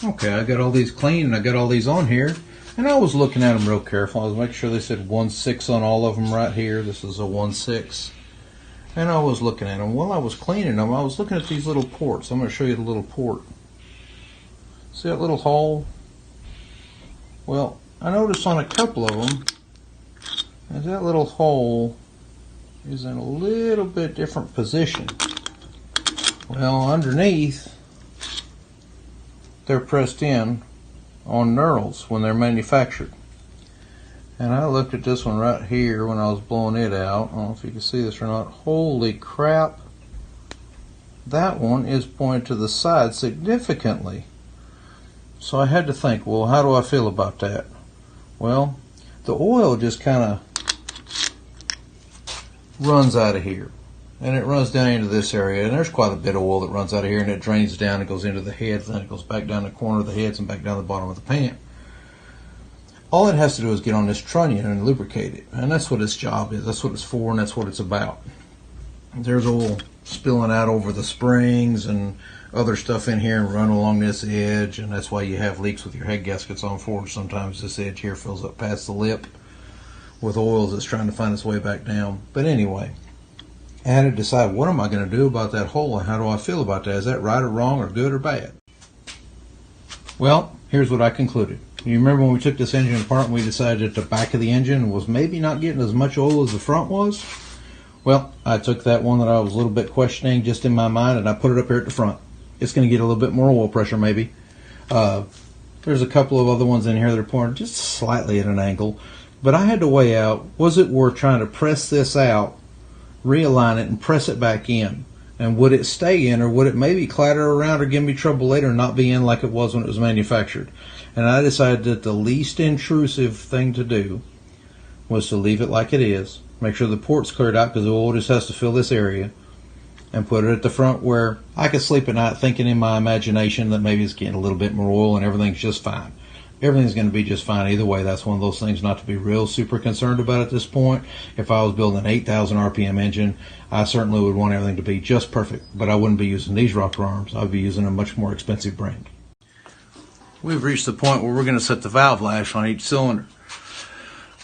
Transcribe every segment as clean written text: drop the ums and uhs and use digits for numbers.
Okay, I got all these clean and I got all these on here, and I was looking at them real careful. I was making sure they said 1/6 on all of them right here. This is a 1/6, and I was looking at them. While I was cleaning them, I was looking at these little ports. I'm going to show you the little port. See that little hole? Well, I noticed on a couple of them that little hole is in a little bit different position. Well, underneath, they're pressed in on knurls when they're manufactured. And I looked at this one right here when I was blowing it out. I don't know if you can see this or not. Holy crap. That one is pointed to the side significantly. So I had to think, well, how do I feel about that? Well, the oil just kind of runs out of here. And it runs down into this area, and there's quite a bit of oil that runs out of here, and it drains down and goes into the heads, then it goes back down the corner of the heads and back down the bottom of the pan. All it has to do is get on this trunnion and lubricate it, and that's what its job is. That's what it's for, and that's what it's about. There's oil spilling out over the springs and other stuff in here and run along this edge, and that's why you have leaks with your head gaskets on Ford. Sometimes this edge here fills up past the lip with oil that's trying to find its way back down. But anyway, I had to decide, what am I going to do about that hole, and how do I feel about that? Is that right or wrong or good or bad? Well, here's what I concluded. You remember when we took this engine apart and we decided that the back of the engine was maybe not getting as much oil as the front was? Well, I took that one that I was a little bit questioning just in my mind, and I put it up here at the front. It's going to get a little bit more oil pressure maybe. There's a couple of other ones in here that are pointed just slightly at an angle. But I had to weigh out, was it worth trying to press this out, realign it, and press it back in? And would it stay in, or would it maybe clatter around or give me trouble later and not be in like it was when it was manufactured? And I decided that the least intrusive thing to do was to leave it like it is, make sure the port's cleared out because the oil just has to fill this area, and put it at the front where I could sleep at night thinking in my imagination that maybe it's getting a little bit more oil and everything's just fine. Everything's going to be just fine either way. That's one of those things not to be real super concerned about at this point. If I was building an 8,000 RPM engine, I certainly would want everything to be just perfect, but I wouldn't be using these rocker arms. I'd be using a much more expensive brand. We've reached the point where we're going to set the valve lash on each cylinder.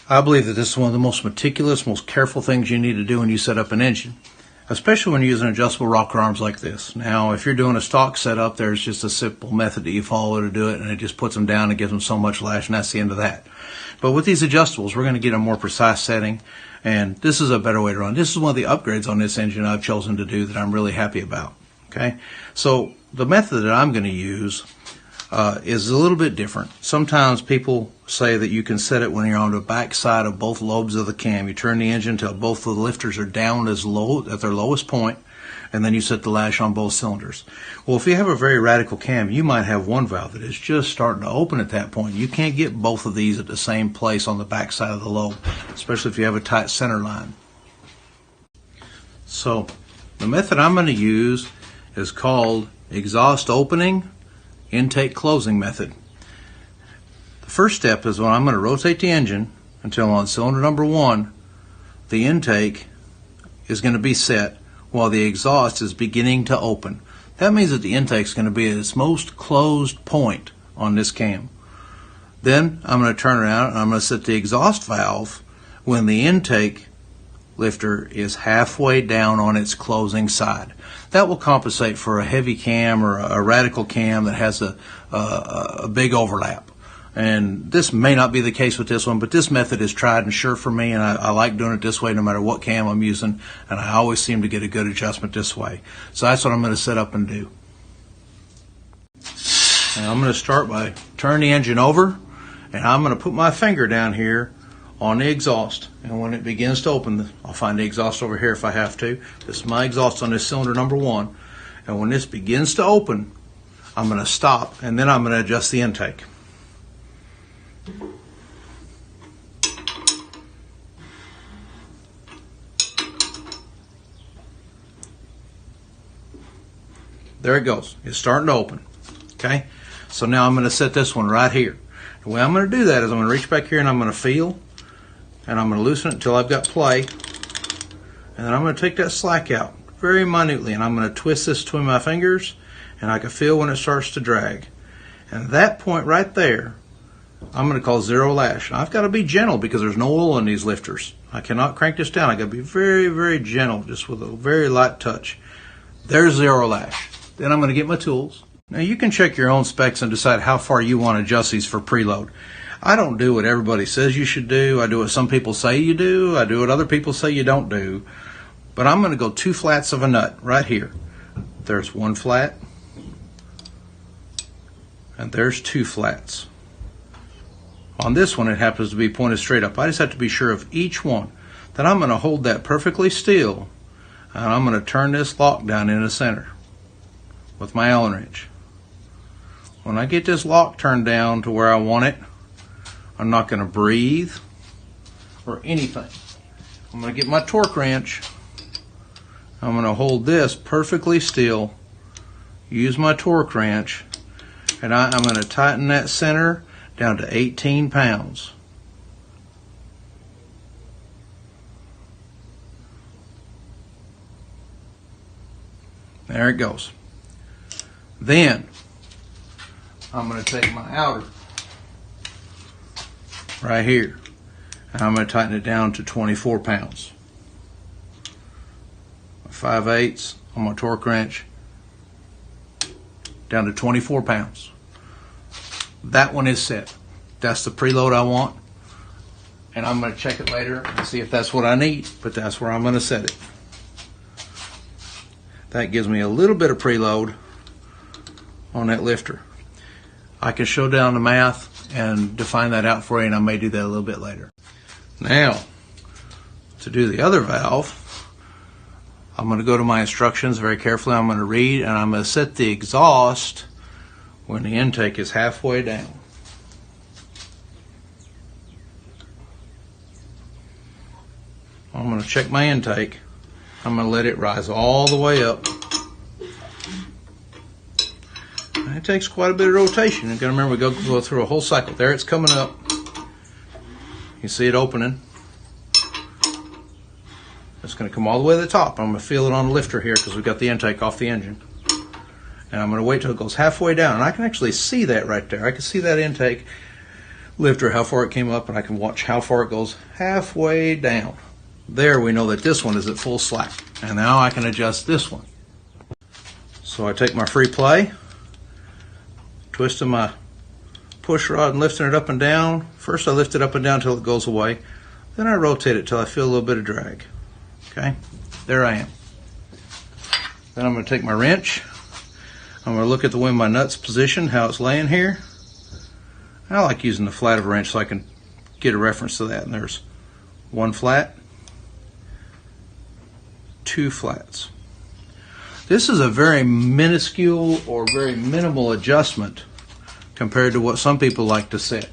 I believe that this is one of the most meticulous, most careful things you need to do when you set up an engine, especially when you're using adjustable rocker arms like this. Now, if you're doing a stock setup, there's just a simple method that you follow to do it, and it just puts them down and gives them so much lash, and that's the end of that. But with these adjustables, we're going to get a more precise setting, and this is a better way to run. This is one of the upgrades on this engine I've chosen to do that I'm really happy about. Okay, so the method that I'm going to use is a little bit different. Sometimes people say that you can set it when you're on the back side of both lobes of the cam. You turn the engine until both of the lifters are down as low at their lowest point, and then you set the lash on both cylinders. Well, if you have a very radical cam, you might have one valve that is just starting to open at that point. You can't get both of these at the same place on the back side of the lobe, especially if you have a tight center line. So the method I'm going to use is called exhaust opening, intake closing method. The first step is when I'm going to rotate the engine until on cylinder number 1, the intake is going to be set while the exhaust is beginning to open. That means that the intake is going to be at its most closed point on this cam. Then I'm going to turn around and I'm going to set the exhaust valve when the intake lifter is halfway down on its closing side. That will compensate for a heavy cam or a radical cam that has a big overlap. And this may not be the case with this one, but this method is tried and sure for me, and I like doing it this way no matter what cam I'm using, and I always seem to get a good adjustment this way. So that's what I'm going to set up and do. And I'm going to start by turning the engine over, and I'm going to put my finger down here on the exhaust, and when it begins to open, I'll find the exhaust over here if I have to. This is my exhaust on this cylinder number 1, and when this begins to open, I'm going to stop, and then I'm going to adjust the intake. There it goes. It's starting to open. Okay? So now I'm going to set this one right here. The way I'm going to do that is I'm going to reach back here and I'm going to feel, and I'm going to loosen it until I've got play. And then I'm going to take that slack out very minutely, and I'm going to twist this between my fingers, and I can feel when it starts to drag. And that point right there, I'm going to call zero lash. Now, I've got to be gentle because there's no oil in these lifters. I cannot crank this down. I've got to be very, very gentle, just with a very light touch. There's zero lash. Then I'm going to get my tools. Now you can check your own specs and decide how far you want to adjust these for preload. I don't do what everybody says you should do. I do what some people say you do. I do what other people say you don't do. But I'm going to go 2 flats of a nut right here. There's 1 flat. And there's 2 flats. On this one it happens to be pointed straight up. I just have to be sure of each one. Then I'm going to hold that perfectly still, and I'm going to turn this lock down in the center with my Allen wrench. When I get this lock turned down to where I want it, I'm not going to breathe or anything. I'm going to get my torque wrench. I'm going to hold this perfectly still, use my torque wrench, and I'm going to tighten that center down to 18 pounds. There it goes. Then I'm going to take my outer right here, and I'm going to tighten it down to 24 pounds. 5/8 on my torque wrench down to 24 pounds. That one is set. That's the preload I want, and I'm going to check it later and see if that's what I need, but that's where I'm going to set it. That gives me a little bit of preload on that lifter. I can show down the math and define that out for you, and I may do that a little bit later. Now, to do the other valve, I'm going to go to my instructions very carefully. I'm going to read, and I'm going to set the exhaust when the intake is halfway down. I'm going to check my intake. I'm going to let it rise all the way up. And it takes quite a bit of rotation. You've got to remember, we go through a whole cycle. There it's coming up. You see it opening. It's going to come all the way to the top. I'm going to feel it on the lifter here because we've got the intake off the engine. And I'm going to wait till it goes halfway down. And I can actually see that right there. I can see that intake lifter, how far it came up, and I can watch how far it goes halfway down. There we know that this one is at full slack. And now I can adjust this one. So I take my free play, twisting my push rod and lifting it up and down. First I lift it up and down until it goes away. Then I rotate it till I feel a little bit of drag. Okay, there I am. Then I'm going to take my wrench. I'm going to look at the way my nut's positioned, how it's laying here. I like using the flat of a wrench so I can get a reference to that. And there's 1 flat, 2 flats. This is a very minuscule or very minimal adjustment compared to what some people like to set.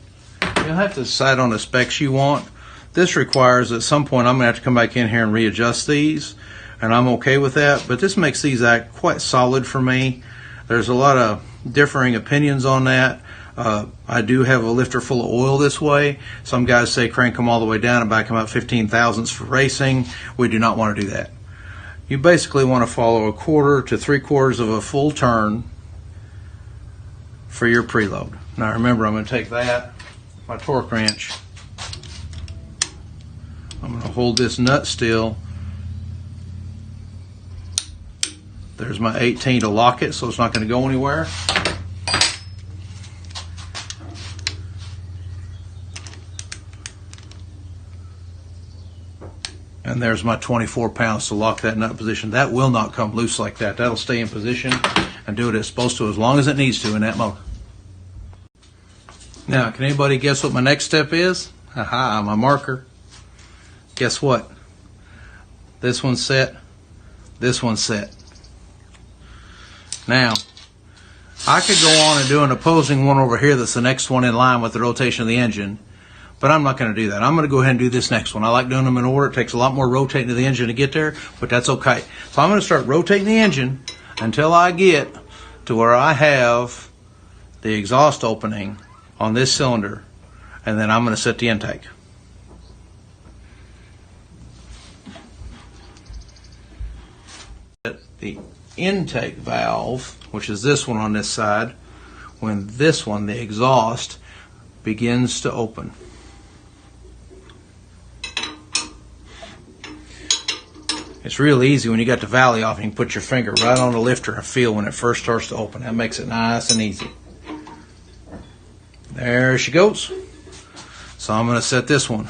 You'll have to decide on the specs you want. This requires at some point I'm going to have to come back in here and readjust these, and I'm okay with that, but this makes these act quite solid for me. There's a lot of differing opinions on that. I do have a lifter full of oil this way. Some guys say crank them all the way down and back them up 15 thousandths for racing. We do not want to do that. You basically want to follow 1/4 to 3/4 of a full turn for your preload. Now remember, I'm going to take that, my torque wrench, I'm going to hold this nut still. There's my 18 to lock it so it's not going to go anywhere. And there's my 24 pounds to lock that nut position. That will not come loose like that. That'll stay in position and do what it's supposed to as long as it needs to in that motor. Now, can anybody guess what my next step is? Haha, my marker. Guess what? This one's set. This one's set. Now, I could go on and do an opposing one over here that's the next one in line with the rotation of the engine, but I'm not going to do that. I'm going to go ahead and do this next one. I like doing them in order. It takes a lot more rotating of the engine to get there, but that's okay. So I'm going to start rotating the engine until I get to where I have the exhaust opening on this cylinder, and then I'm going to set the intake. The intake valve, which is this one on this side, when this one, the exhaust, begins to open. It's real easy when you got the valley off and you can put your finger right on the lifter and feel when it first starts to open. That makes it nice and easy. There she goes. So I'm going to set this one.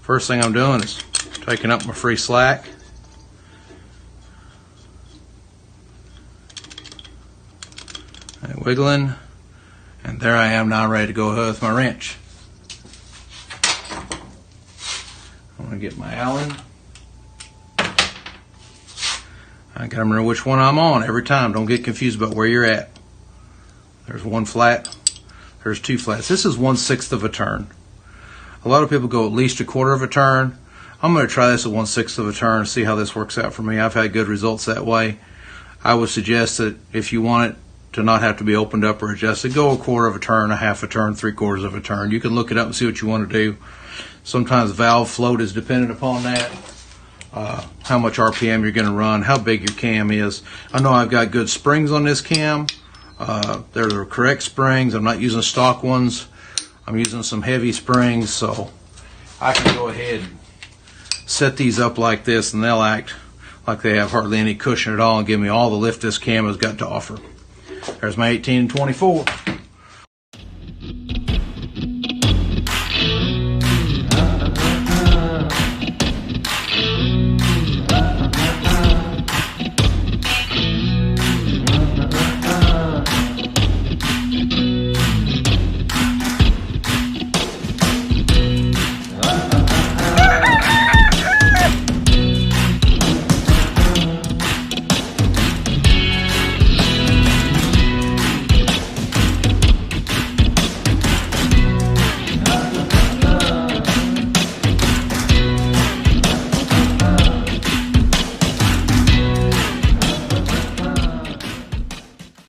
First thing I'm doing is taking up my free slack. And wiggling. And there I am now ready to go ahead with my wrench. I'm going to get my Allen. I got to remember which one I'm on every time. Don't get confused about where you're at. There's one flat. There's two flats. This is 1/6 of a turn. A lot of people go at least 1/4 of a turn. I'm going to try this at 1/6 of a turn and see how this works out for me. I've had good results that way. I would suggest that if you want it to not have to be opened up or adjusted, go 1/4 of a turn, 1/2 a turn, 3/4 of a turn. You can look it up and see what you want to do. Sometimes valve float is dependent upon that. How much RPM you're going to run, how big your cam is. I know I've got good springs on this cam. They're the correct springs. I'm not using stock ones. I'm using some heavy springs, so I can go ahead and set these up like this, and they'll act like they have hardly any cushion at all and give me all the lift this cam has got to offer. There's my 18 and 24.